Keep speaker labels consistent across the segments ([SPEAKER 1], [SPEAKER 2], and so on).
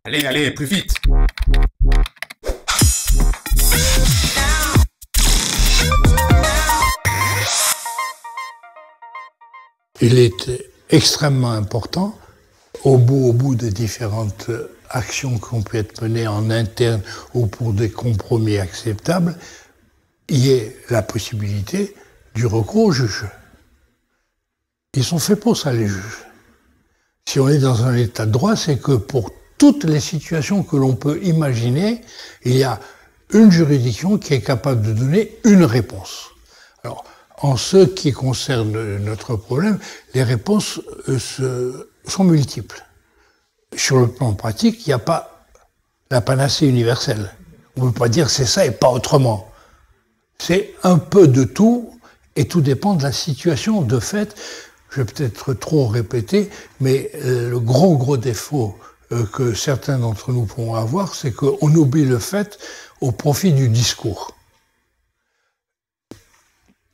[SPEAKER 1] Allez, allez, plus vite.
[SPEAKER 2] Il est extrêmement important, au bout de différentes actions qui ont pu être menées en interne ou pour des compromis acceptables, il y ait la possibilité du recours au juge. Ils sont faits pour ça, les juges. Si on est dans un état de droit, c'est que pour toutes les situations que l'on peut imaginer, il y a une juridiction qui est capable de donner une réponse. Alors, en ce qui concerne notre problème, les réponses sont multiples. Sur le plan pratique, il n'y a pas la panacée universelle. On ne peut pas dire c'est ça et pas autrement. C'est un peu de tout et tout dépend de la situation. De fait, je vais peut-être trop répéter, mais le gros défaut que certains d'entre nous pourront avoir, c'est qu'on oublie le fait au profit du discours.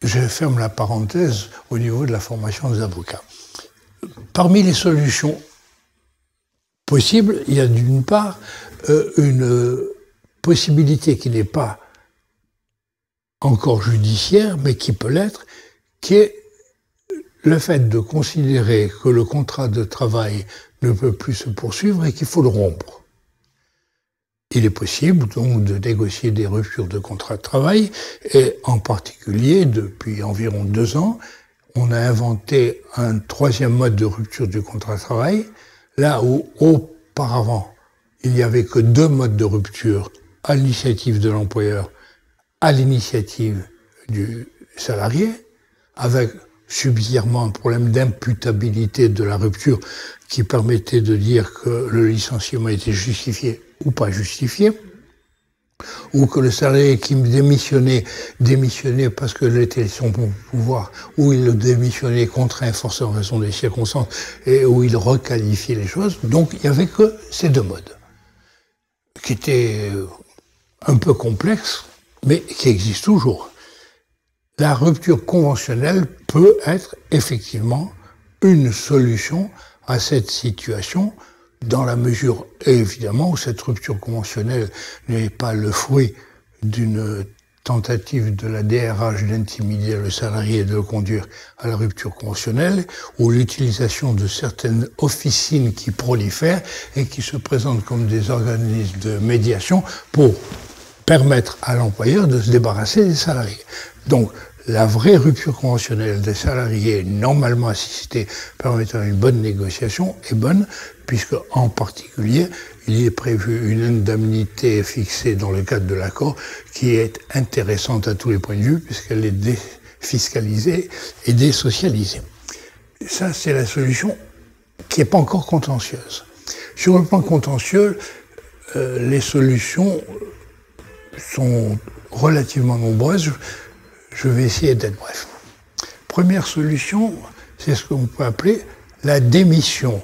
[SPEAKER 2] Je ferme la parenthèse au niveau de la formation des avocats. Parmi les solutions possibles, il y a d'une part une possibilité qui n'est pas encore judiciaire, mais qui peut l'être, qui est le fait de considérer que le contrat de travail ne peut plus se poursuivre et qu'il faut le rompre. Il est possible donc de négocier des ruptures de contrat de travail et en particulier, depuis environ 2 ans, on a inventé un 3e mode de rupture du contrat de travail, là où auparavant il n'y avait que 2 modes de rupture à l'initiative de l'employeur, à l'initiative du salarié, avec subsidiairement un problème d'imputabilité de la rupture qui permettait de dire que le licenciement était justifié ou pas justifié, ou que le salarié qui démissionnait parce que était son pouvoir, ou il le démissionnait contraint forcé en raison des circonstances, et où il requalifiait les choses. Donc il n'y avait que ces 2 modes, qui étaient un peu complexes, mais qui existent toujours. La rupture conventionnelle peut être effectivement une solution à cette situation, dans la mesure, évidemment, où cette rupture conventionnelle n'est pas le fruit d'une tentative de la DRH d'intimider le salarié et de le conduire à la rupture conventionnelle, ou l'utilisation de certaines officines qui prolifèrent et qui se présentent comme des organismes de médiation pour permettre à l'employeur de se débarrasser des salariés. Donc, la vraie rupture conventionnelle des salariés normalement assistée permettant une bonne négociation est bonne, puisque en particulier, il y est prévu une indemnité fixée dans le cadre de l'accord qui est intéressante à tous les points de vue, puisqu'elle est défiscalisée et désocialisée. Ça, c'est la solution qui n'est pas encore contentieuse. Sur le plan contentieux, les solutions sont relativement nombreuses. Je vais essayer d'être bref. Première solution, c'est ce qu'on peut appeler la démission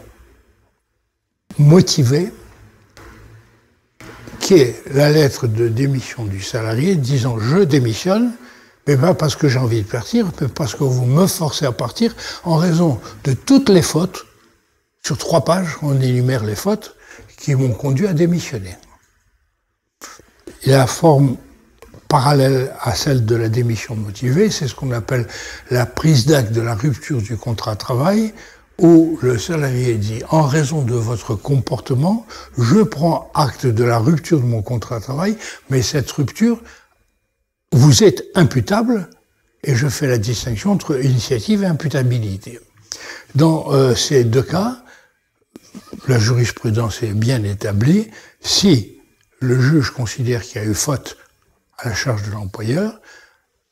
[SPEAKER 2] motivée, qui est la lettre de démission du salarié disant « je démissionne », mais pas parce que j'ai envie de partir, mais parce que vous me forcez à partir en raison de toutes les fautes. Sur 3 pages, on énumère les fautes qui m'ont conduit à démissionner. Il y a la forme parallèle à celle de la démission motivée, c'est ce qu'on appelle la prise d'acte de la rupture du contrat de travail, où le salarié dit « en raison de votre comportement, je prends acte de la rupture de mon contrat de travail, mais cette rupture, vous êtes imputable, et je fais la distinction entre initiative et imputabilité ». Dans ces 2 cas, la jurisprudence est bien établie. Si le juge considère qu'il y a eu faute à la charge de l'employeur,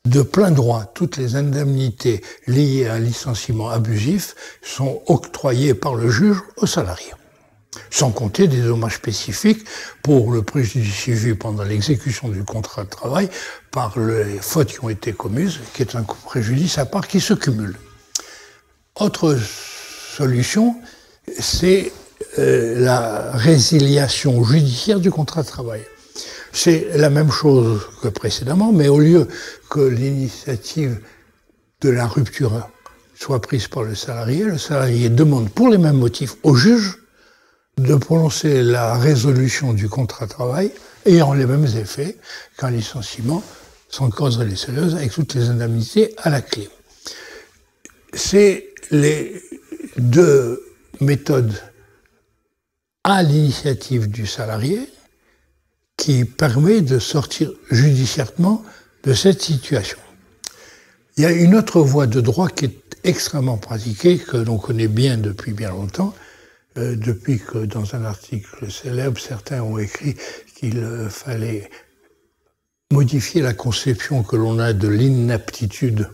[SPEAKER 2] de plein droit, toutes les indemnités liées à un licenciement abusif sont octroyées par le juge au salarié. Sans compter des dommages spécifiques pour le préjudice subi pendant l'exécution du contrat de travail par les fautes qui ont été commises, qui est un préjudice à part qui se cumule. Autre solution, c'est la résiliation judiciaire du contrat de travail. C'est la même chose que précédemment, mais au lieu que l'initiative de la rupture soit prise par le salarié demande pour les mêmes motifs au juge de prononcer la résolution du contrat de travail ayant les mêmes effets qu'un licenciement sans cause réelle et sérieuse avec toutes les indemnités à la clé. C'est les deux méthodes à l'initiative du salarié qui permet de sortir judiciairement de cette situation. Il y a une autre voie de droit qui est extrêmement pratiquée, que l'on connaît bien depuis bien longtemps, depuis que dans un article célèbre, certains ont écrit qu'il fallait modifier la conception que l'on a de l'inaptitude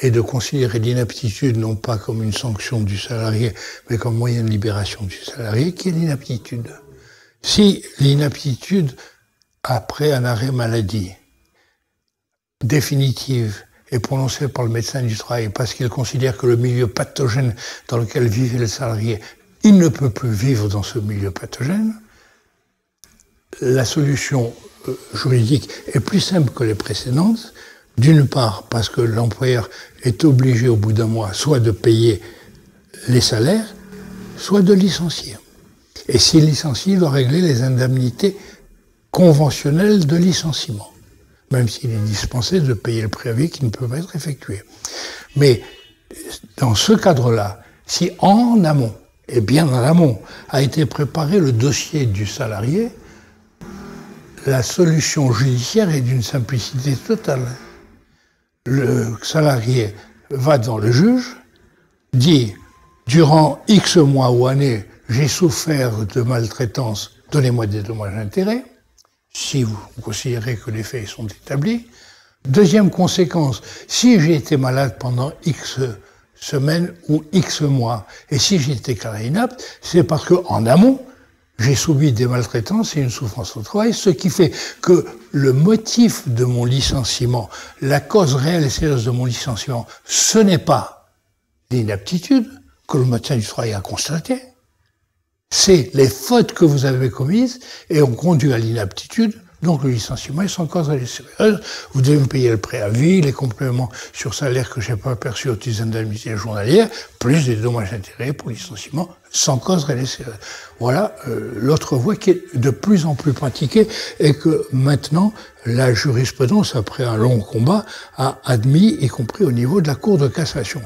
[SPEAKER 2] et de considérer l'inaptitude non pas comme une sanction du salarié, mais comme moyen de libération du salarié, qui est l'inaptitude. Si l'inaptitude, après un arrêt maladie définitive, est prononcée par le médecin du travail parce qu'il considère que le milieu pathogène dans lequel vivait le salarié, il ne peut plus vivre dans ce milieu pathogène, la solution juridique est plus simple que les précédentes, d'une part parce que l'employeur est obligé au bout d'un mois soit de payer les salaires, soit de licencier. Et s'il licencie, il doit régler les indemnités conventionnelles de licenciement, même s'il est dispensé de payer le préavis qui ne peut pas être effectué. Mais dans ce cadre-là, si en amont, et bien en amont, a été préparé le dossier du salarié, la solution judiciaire est d'une simplicité totale. Le salarié va devant le juge, dit « Durant X mois ou années, j'ai souffert de maltraitance, donnez-moi des dommages et intérêts », si vous considérez que les faits sont établis. Deuxième conséquence, si j'ai été malade pendant X semaines ou X mois, et si j'ai été déclaré inapte, c'est parce qu'en amont, j'ai subi des maltraitances et une souffrance au travail, ce qui fait que le motif de mon licenciement, la cause réelle et sérieuse de mon licenciement, ce n'est pas l'inaptitude que le médecin du travail a constaté, c'est les fautes que vous avez commises et ont conduit à l'inaptitude, donc le licenciement est sans cause réelle et sérieuse. Vous devez me payer le préavis, les compléments sur salaire que je n'ai pas perçus aux petites indemnités journalières, plus des dommages et intérêts pour licenciement sans cause réelle et sérieuse. Voilà l'autre voie qui est de plus en plus pratiquée et que maintenant la jurisprudence, après un long combat, a admis, y compris au niveau de la Cour de cassation.